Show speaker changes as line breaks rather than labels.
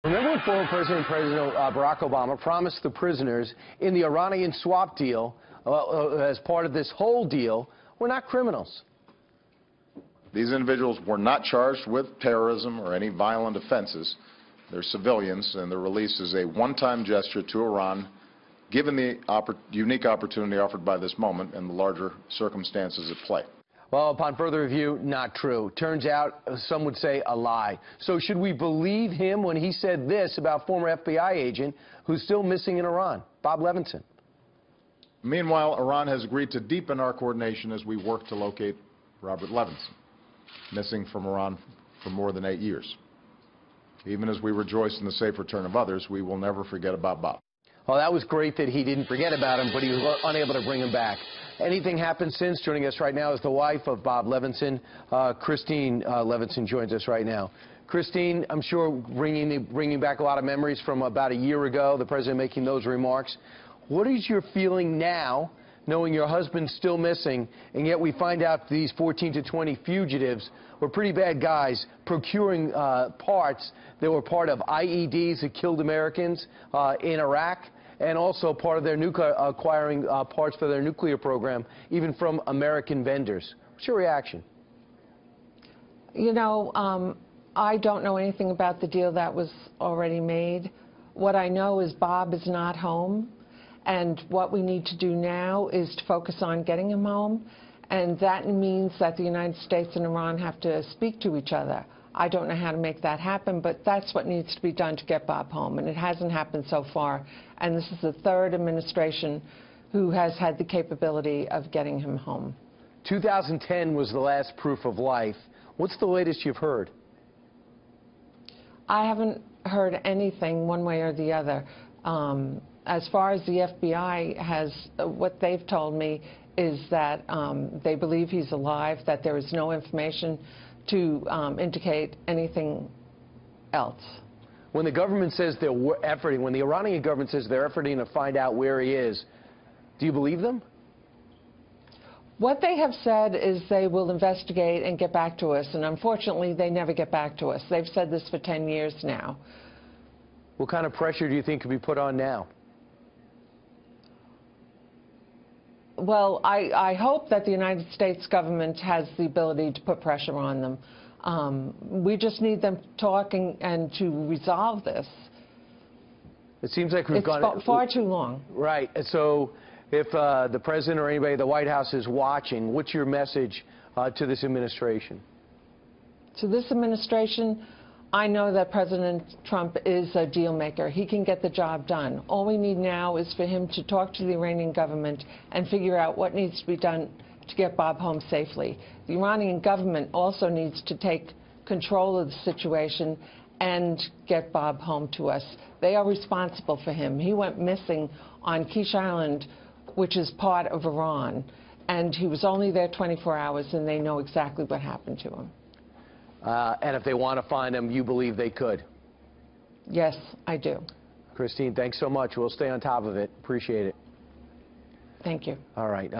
Remember when former President Barack Obama promised the prisoners in the Iranian swap deal, as part of this whole deal, were not criminals?
These individuals were not charged with terrorism or any violent offenses. They're civilians, and their release is a one-time gesture to Iran, given the unique opportunity offered by this moment and the larger circumstances at play.
Well, upon further review, not true. Turns out, some would say, a lie. So should we believe him when he said this about former FBI agent who's still missing in Iran, Bob Levinson?
Meanwhile, Iran has agreed to deepen our coordination as we work to locate Robert Levinson, missing from Iran for more than 8 years. Even as we rejoice in the safe return of others, we will never forget about Bob.
Well, that was great that he didn't forget about him, but he was unable to bring him back. Anything happened since? Joining us right now is the wife of Bob Levinson. Christine Levinson joins us right now. Christine, I'm sure bringing back a lot of memories from about a year ago, the president making those remarks. What is your feeling now, knowing your husband's still missing, and yet we find out these 14 to 20 fugitives were pretty bad guys procuring parts that were part of IEDs that killed Americans in Iraq, and also part of their acquiring parts for their nuclear program, even from American vendors? What's your reaction?
You know, I don't know anything about the deal that was already made. What I know is Bob is not home, and what we need to do now is to focus on getting him home, and that means that the United States and Iran have to speak to each other. I don't know how to make that happen, but that's what needs to be done to get Bob home, and it hasn't happened so far. And this is the third administration who has had the capability of getting him home.
2010 was the last proof of life. What's the latest you've heard?
I haven't heard anything one way or the other. As far as the FBI has, what they've told me is that they believe he's alive, that there is no information to indicate anything else.
When the government says they're efforting, when the Iranian government says they're efforting to find out where he is, do you believe them?
What they have said is they will investigate and get back to us, and unfortunately they never get back to us. They've said this for 10 years now.
What kind of pressure do you think could be put on now?
Well, I hope that the United States government has the ability to put pressure on them. We just need them talking and to resolve this.
It seems like we've gone
far too long.
Right. So if the president or anybody at the White House is watching, what's your message to this administration?
To this administration, I know that President Trump is a deal maker. He can get the job done. All we need now is for him to talk to the Iranian government and figure out what needs to be done to get Bob home safely. The Iranian government also needs to take control of the situation and get Bob home to us. They are responsible for him. He went missing on Kish Island, which is part of Iran, and he was only there 24 hours, and they know exactly what happened to him.
And if they want to find him, you believe they could?
Yes, I do.
Christine, thanks so much. We'll stay on top of it. Appreciate it.
Thank you.
All right.